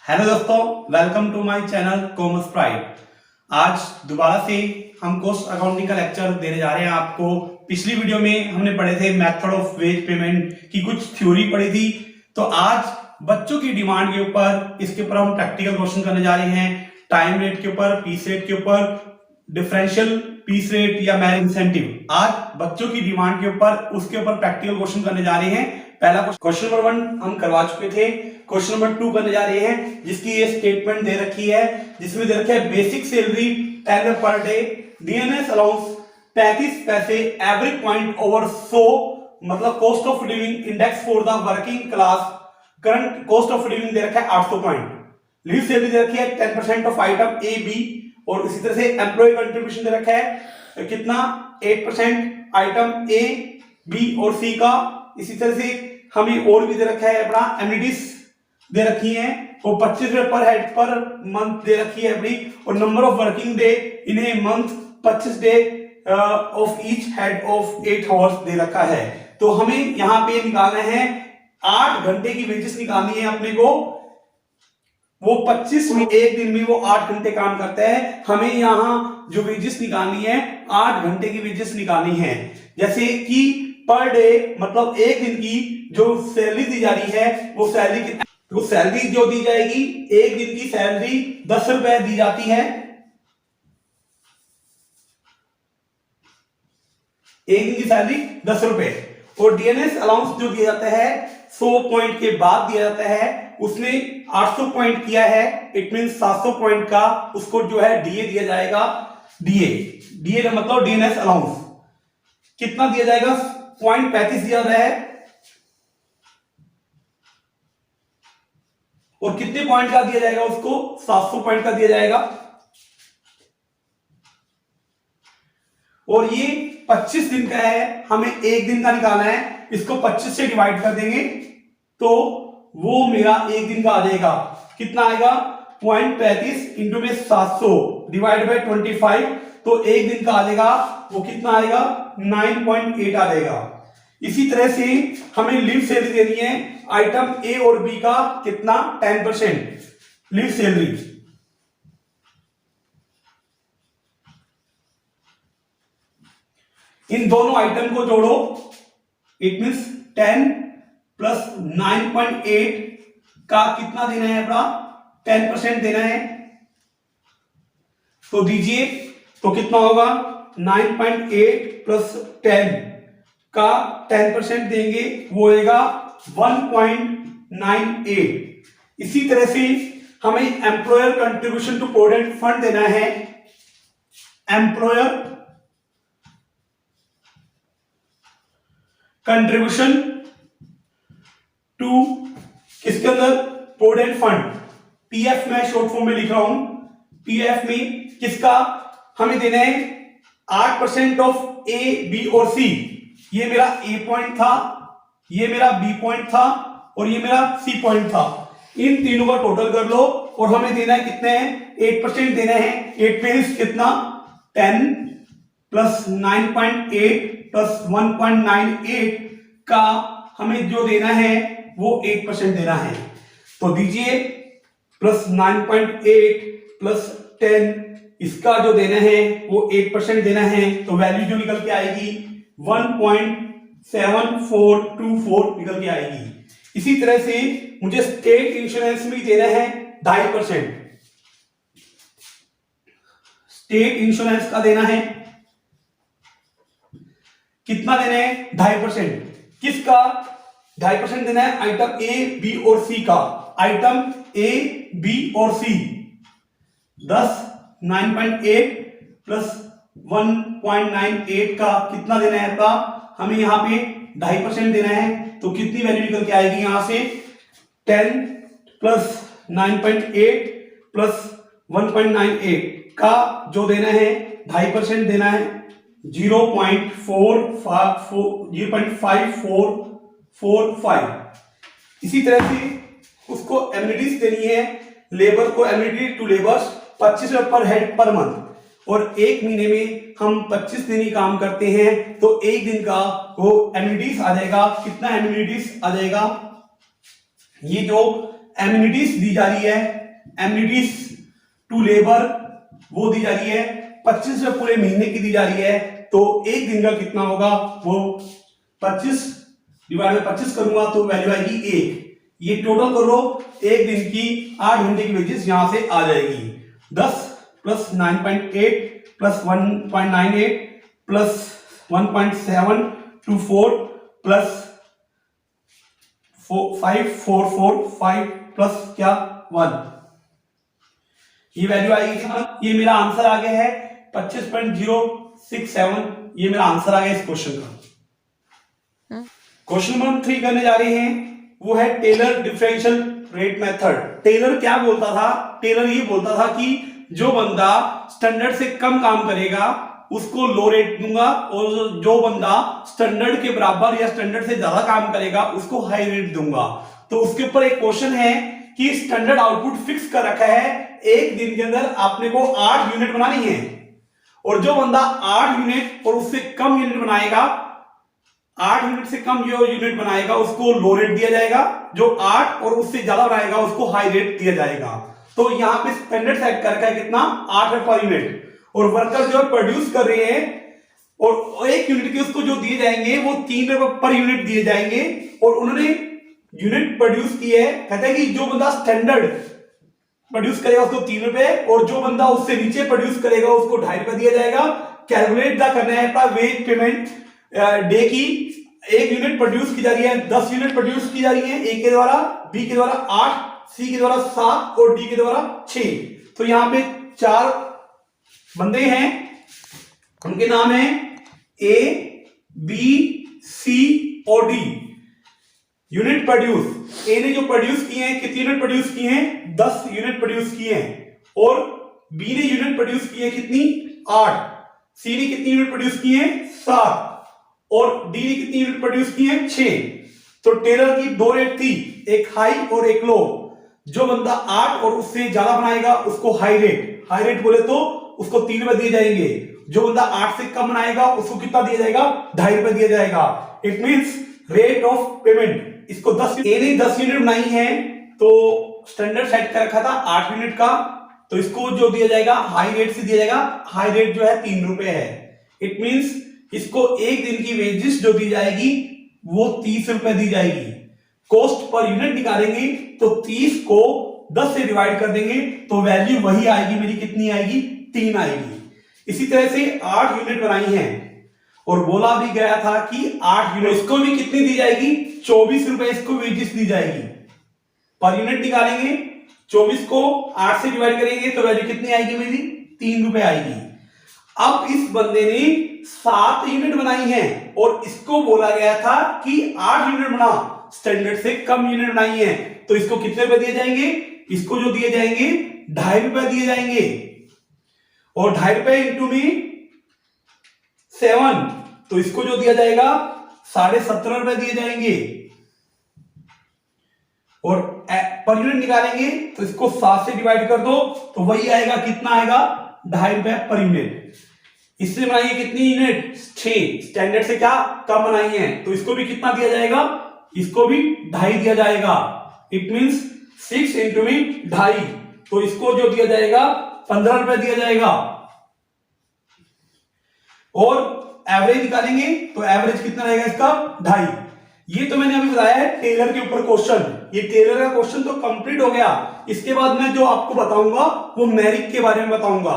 Hello दोस्तों, welcome to my channel commerce pride. आज दोबारा से हम कॉस्ट अकाउंटिंग का लेक्चर देने जा रहे हैं आपको। पिछली वीडियो में हमने पढ़े थे मेथड ऑफ वेज पेमेंट की कुछ थ्योरी पढ़ी थी, तो आज बच्चों की डिमांड के ऊपर इसके ऊपर हम प्रैक्टिकल क्वेश्चन करने जा रहे हैं। टाइम रेट के ऊपर, पीस रेट के ऊपर, डिफरेंशियल पीस रेट या मैरिज इंसेंटिव। आज बच्चों की डिमांड के ऊपर उसके ऊपर प्रैक्टिकल क्वेश्चन करने जा रहे हैं। पहला क्वेश्चन नंबर 1 हम करवा चुके थे। क्वेश्चन नंबर 2 करने जा रहे हैं, जिसकी ये स्टेटमेंट दे रखी है, जिसमें दे रखा है basic salary 10 per day, DNS allowance 35 पैसे, एवरेज पॉइंट ओवर 100 मतलब cost of living index for the working class, current cost of living दे रखा है 800 पॉइंट, लीव सैलरी दे रखी है 10% ऑफ आइटम ए बी, और इसी तरह से एम्प्लॉय कंट्रीब्यूशन दे रखा है कितना 8% आइटम ए बी और सी का। इसी तरह से हमें और भी दे रखा है अपना एमिनिटीज दे रखी है, और 25 रुपए पर हेड पर मंथ दे रखी है अपनी, और number of working day in a month 25 day of each head of 8 hours दे रखा है। तो हमें यहां पे निकालना है 8 घंटे की वेजेस निकालनी है अपने को। वो 25 में एक दिन में वो 8 घंटे काम करता है, हमें यहां जो वेजेस निकालनी है 8 घंटे की वेजेस निकालनी है। जैसे कि पर डे मतलब एक दिन की जो सैलरी दी जा रही है वो सैलरी तो सैलरी जो दी जाएगी, एक दिन की सैलरी 10 रुपए दी जाती है, एक दिन की सैलरी 10 रुपए, और डीएनएस अलाउंस जो दिया जाता है 100 पॉइंट के बाद दिया जाता है। उसने 800 पॉइंट किया है, इट मीन 700 पॉइंट का उसको जो है डीए दिया जाएगा। डीए का मतलब डीएनएस अलाउंस कितना दिया जाएगा, 0.35 दिया रहा है, और कितने पॉइंट का दिया जाएगा उसको 700 पॉइंट का दिया जाएगा। और ये 25 दिन का है, हमें एक दिन का निकालना है, इसको 25 से डिवाइड कर देंगे तो वो मेरा एक दिन का आ जाएगा। कितना आएगा 0.35 इंटू में 700 डिवाइड बाय 25, तो एक दिन का आ जाएगा वो कितना आएगा 9.8 आ जाएगा। इसी तरह से हमें लीव सैलरी देनी है आइटम ए और बी का कितना 10% लीव सैलरी। इन दोनों आइटम को जोड़ो, इट मींस 10 प्लस 9.8 का कितना देना है अपना 10% देना है, तो दीजिए तो कितना होगा 9.8 प्लस 10 का 10% देंगे वो होगा 1.98। इसी तरह से हमें employer contribution to provident fund देना है, एम्प्लॉयर कंट्रीब्यूशन टू किसके अंदर प्रोविडेंट फंड, पीएफ में शॉर्ट फॉर्म में लिख रहा हूं। पीएफ में किसका हमें देना है 8% ऑफ ए बी और सी। ये मेरा ए पॉइंट था, ये मेरा बी पॉइंट था, और ये मेरा सी पॉइंट था। इन तीनों का टोटल कर लो, और हमें देना है कितने हैं 8% देना है। 8 मींस कितना 10 प्लस 9.8 प्लस 1.98 का हमें जो देना है वो 8% देना है। तो दीजिए प्लस 9.8 प्लस 10 इसका जो देना है वो 8% देना है, तो वैल्यू जो निकल के आएगी 1.7424 निकल के आएगी। इसी तरह से मुझे स्टेट इंश्योरेंस में देना है 2.5%, स्टेट इंश्योरेंस का देना है कितना देना है 2.5%। किसका 2.5% देना है आइटम ए बी और सी का। आइटम ए बी और सी 10 9.8 प्लस 1.98 का कितना देना है आपका, हमें यहां पे 2.5% देना है, तो कितनी वैल्यू निकल के आएगी यहां से 10 प्लस 9.8 प्लस 1.98 का जो देना है 2.5% देना है 0.5445। इसी तरह से उसको एमिनिटीज देनी है, लेबर को एमिनिटी टू लेबर्स 25 रुपए पर हेड पर मंथ, और एक महीने में हम 25 दिन ही काम करते हैं, तो एक दिन का वो एमिनिटीज आ जाएगा। कितना एमिनिटीज आ जाएगा, ये जो एमिनिटीज दी जा रही है, एमिनिटीज टू लेबर वो दी जा रही है 25 रुपए पूरे महीने की दी जा रही है। तो एक दिन का कितना होगा, वो 25 डिवाइड बाय 25 करूंगा तो वैल्यू आएगी 1। ये टोटल कर लो, एक दिन की 8 घंटे की वेजेस यहां से आ जाएगी। 10 plus 9.8 plus 1.98 plus 1.724 plus 5445 plus क्या 1, ये वैल्यू आएगी। ये मेरा आंसर आ गया है 25.067। ये मेरा आंसर आ गया इस क्वेश्चन का। क्वेश्चन नंबर 3 करने जा रहे हैं, वो है Taylor differential rate method. Taylor क्या बोलता था, टेलर ये बोलता था कि जो बंदा स्टैंडर्ड से कम काम करेगा उसको लो रेट दूंगा, और जो बंदा स्टैंडर्ड के बराबर या स्टैंडर्ड से ज्यादा काम करेगा उसको हाई रेट दूंगा। तो उसके ऊपर एक क्वेश्चन है कि स्टैंडर्ड आउटपुट फिक्स कर रखा है, एक दिन के अंदर आपने को 8 यूनिट बनानी है, और जो बंदा 8 यूनिट और उससे कम यूनिट बनाएगा, 8 यूनिट से कम जो यूनिट बनाएगा उसको लो रेट दिया जाएगा, जो 8 और उससे ज्यादा बनाएगा उसको हाई रेट दिया जाएगा। तो यहाँ पे स्टैंडर्ड सेट कर रखा है कितना, 8 पर यूनिट, और वर्कर जो प्रोड्यूस कर रहे हैं और एक यूनिट के उसको जो दिए जाएंगे वो 3 रुपए पर यूनिट दिए जाएंगे, और उन्होंने यूनिट प्रोड्यूस की है। कहते हैं कि जो बंदा स्टैंडर्ड प्रोड्यूस करेगा उसको 3 रुपए, और जो बंदा उससे नीचे प्रोड्यूस करेगा उसको 2.5 रुपए दिया जाएगा। कैलकुलेट द करना है अपना वेज पेमेंट डे की। एक यूनिट प्रोड्यूस की जा रही है, 10 यूनिट प्रोड्यूस की जा रही है, ए के द्वारा, बी के द्वारा 8, सी के द्वारा 7 और डी के द्वारा 6। तो यहां पे 4 बंदे हैं, उनके नाम है ए, बी, सी और डी। यूनिट प्रोड्यूस, ए ने जो प्रोड्यूस किए हैं, कितनी यूनिट प्रोड्यूस किए हैं, 10 यूनिट प्रोड्यूस किए हैं, और बी ने यूनिट प्रोड्यूस किए कितनी, 8, सी ने कितनी यूनिट प्रोड्यूस किए हैं, 7, और डी ने कितनी यूनिट प्रोड्यूस किए हैं, 6। तो टेलर की 2 रेट थी, एक हाई और एक लो। जो बंदा 8 और उससे ज्यादा बनाएगा उसको हाई रेट, हाई रेट बोले तो उसको 3 रुपए दिए जाएंगे। जो बंदा 8 से कम बनाएगा उसको कितना दिया जाएगा, 2.5 रुपए दिया जाएगा। It means rate of payment, इसको 10 ए ने 10 यूनिट बनाई है, तो स्टैंडर्ड सेट कर रखा था 8 यूनिट का, तो इसको जो दिया जाएगा हाई रेट से दिया जाएगा। हाई रेट जो है 3 रुपए है। इट मींस इसको एक दिन की वेजेस जो दी जाएगी वो 30 रुपए दी जाएगी। कॉस्ट पर यूनिट निकालेंगे तो 30 को 10 से डिवाइड कर देंगे तो वैल्यू वही आएगी मेरी, कितनी आएगी, 3 आएगी। इसी तरह से 8 यूनिट बनाई है, और बोला भी गया था कि 8 यूनिट, इसको भी कितनी दी जाएगी, 24 रुपए इसको वेजेस दी जाएगी। पर यूनिट निकालेंगे, 24 को 8 से डिवाइड करेंगे तो वैल्यू कितनी आएगी मेरी, 3 रुपए आएगी। अब इस बंदे ने 7 यूनिट बनाई है, और इसको बोला गया था कि 8 यूनिट बना, स्टैंडर्ड से कम यूनिट बनाई है, तो इसको कितने रुपए दिए जाएंगे, इसको जो दिए जाएंगे 2.5 रुपए दिए जाएंगे, और 2.5 रुपए इंटू में 7, तो इसको जो दिया जाएगा 17.5 रुपए दिए जाएंगे। और पर यूनिट निकालेंगे तो इसको 7 से डिवाइड कर दो तो वही आएगा, कितना आएगा, 2.5 रुपए पर यूनिट। इससे बनाई है कितनी यूनिट, 6, स्टैंडर्ड से क्या कम बनाई है, तो इसको भी कितना दिया जाएगा, इसको भी 2.5 दिया जाएगा। इट मींस 6 इंटू में 2.5, तो इसको जो दिया जाएगा 15 रुपए दिया जाएगा। और एवरेज निकालेंगे तो एवरेज कितना रहेगा इसका, 2.5। ये तो मैंने अभी बताया है टेलर के ऊपर क्वेश्चन। ये टेलर का क्वेश्चन तो कंप्लीट हो गया। इसके बाद मैं जो आपको बताऊंगा वो मैरिक के बारे में बताऊंगा।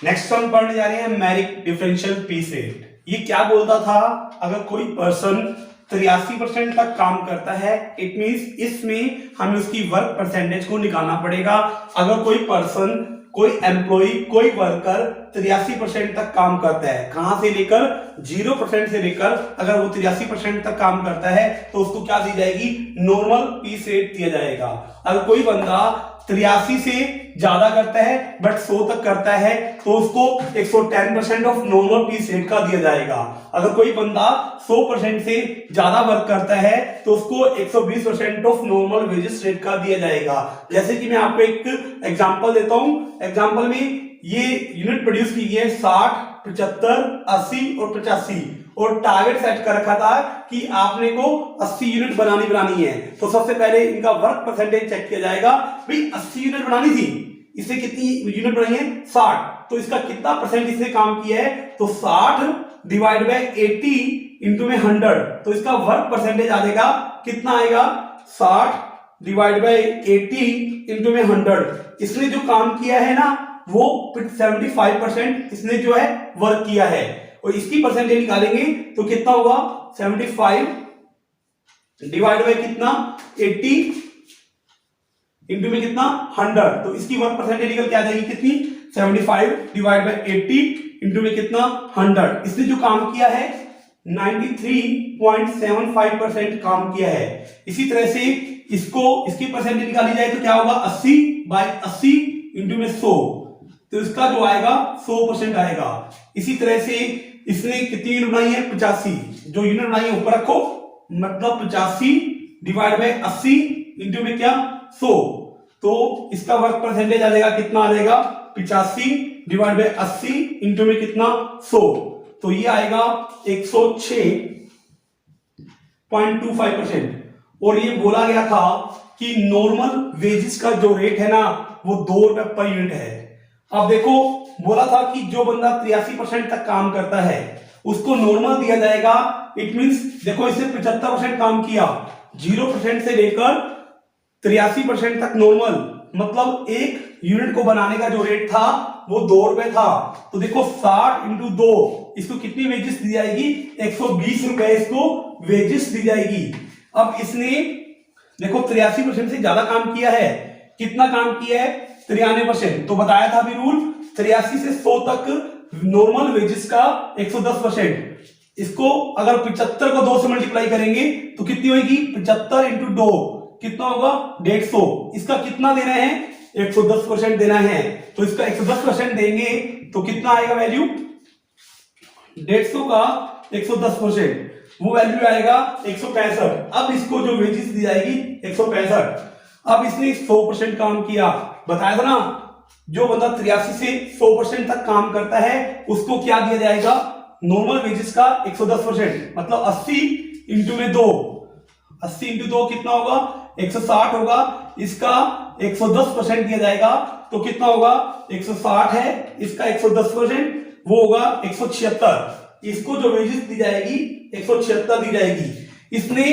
नेक्स्ट हम पढ़ने जा रहे हैं मैरिक डिफरेंशियल पीस रेट। ये क्या बोलता था, अगर कोई पर्सन 83% तक काम करता है, इट मींस इसमें हमें उसकी वर्क परसेंटेज को निकालना पड़ेगा। अगर कोई पर्सन, कोई एम्प्लॉय, कोई वर्कर 83% तक काम करता है, कहां से लेकर 0% से लेकर, अगर वो 83% तक काम करता है तो उसको क्या दी जाएगी, नॉर्मल पीस रेट दिया जाएगा। अगर कोई बंदा 83 से ज्यादा करता है बट 100 तक करता है तो उसको 110% ऑफ नॉर्मल पीस रेट का दिया जाएगा। अगर कोई बंदा 100% से ज्यादा वर्क करता है तो उसको 120% ऑफ नॉर्मल वेजेस रेट का दिया जाएगा। जैसे कि मैं आपको एक एग्जांपल देता हूं। एग्जांपल में ये यूनिट प्रोड्यूस की है 60, 75, 80 और 85, और टारगेट सेट कर रखा था कि आपने को 80 यूनिट बनानी है। तो सबसे पहले इनका वर्क परसेंटेज चेक किया जाएगा। भाई 80 यूनिट बनानी थी, इससे कितनी यूनिट बनाई है 60, तो इसका कितना परसेंट इसने काम किया है, तो 60 डिवाइड बाय 80 इंटू में 100, तो इसका वर्क परसेंटेज आ जाएगा कितना आएगा 60 डिवाइड बाय 80 इंटू में 100। इसने जो काम किया है ना वो 75% इसने जो है वर्क किया है, और इसकी परसेंटेज निकालेंगे तो कितना होगा 75 डिवाइड बाय कितना 80 इंटू में कितना 100, तो इसकी वर्क परसेंटेज निकल के आ जाएगी कितनी 75 डिवाइड बाय 80 इंटू में कितना 100। इसने जो काम किया है 93.75% काम किया है। इसी तरह से इसकी परसेंटेज निकाली जाए तो क्या होगा 80 बाय 80 इंटू में 100, तो इसका जो आएगा 100% आएगा। इसी तरह से इसने कितनी यूनिट बनाई है 85, जो यूनिट बनाई है ऊपर रखो, मतलब 85 डिवाइड बाय 80 इंटू में क्या 100, तो इसका वर्क परसेंटेज आ जाएगा कितना आ जाएगा 85 डिवाइड बाय 80 इंटू में कितना 100, तो ये आएगा 106.25%। और ये बोला गया था कि नॉर्मल वेजेस का जो रेट है ना वो 2 रुपए पर यूनिट है। अब देखो बोला था कि जो बंदा 83% तक काम करता है उसको नॉर्मल दिया जाएगा। इट मींस देखो इसने 75% काम किया, 0% से लेकर 83% तक नॉर्मल, मतलब एक यूनिट को बनाने का जो रेट था वो 2 रुपए था। तो देखो 60 इंटू 2, इसको कितनी वेजेस दी जाएगी 120 रुपए इसको वेजेस दी जाएगी। अब इसने देखो 83% से ज्यादा काम किया है, कितना काम किया है 93%, तो बताया था अभी रूल 83 से 100 तक नॉर्मल वेजेस का 110%। इसको अगर 75 को 2 से मल्टीप्लाई करेंगे तो कितनी होगी 75 इंटू 2 कितना होगा 150। इसका कितना देना है 110% देना है, तो इसका 110% देंगे तो कितना आएगा वैल्यू 150 का 110%, वो वैल्यू आएगा 165। अब इसको जो वेजेस दी जाएगी 165। अब इसने 100% काम किया, बताया था ना जो बंदा 83 से 100% तक काम करता है उसको क्या दिया जाएगा नॉर्मल वेजेस का 110%, मतलब 80 इंटू में 2, 80 इंटू 2 कितना होगा 160 होगा, इसका 110% दिया जाएगा तो कितना होगा 160 है, इसका 110% वो होगा 176। इसको जो वेजेस दी जाएगी 176 दी जाएगी। इसने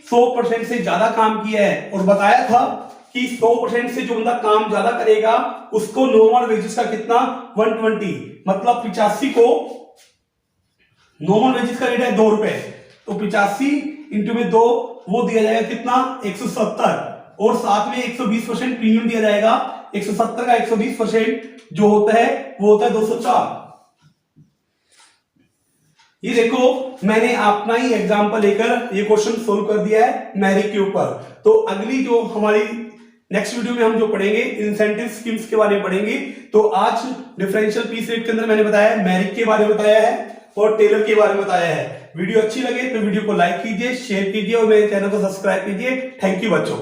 100% से ज्यादा काम किया है और बताया था कि 100% से जो बंदा काम ज्यादा करेगा उसको नॉर्मल वेजेस का कितना 120, मतलब 85 को नॉर्मल वेजेस का रेट है 2 रुपए, तो 85 इंटू में 2 वो दिया जाएगा कितना 170, और साथ में 120% प्रीमियम दिया जाएगा। 170 का 120% जो होता है वो होता है 204। ये देखो मैंने अपना ही एग्जांपल लेकर ये क्वेश्चन सोल्व कर दिया है मैरिक के ऊपर। तो अगली जो हमारी नेक्स्ट वीडियो में हम जो पढ़ेंगे इंसेंटिव स्कीम्स के बारे में पढ़ेंगे। तो आज डिफरेंशियल पीस रेट के अंदर मैंने बताया है, मैरिक के बारे में बताया है और टेलर के बारे में बताया है। वीडियो अच्छी लगे तो वीडियो को लाइक कीजिए, शेयर कीजिए और मेरे चैनल को सब्सक्राइब कीजिए। थैंक यू बच्चों।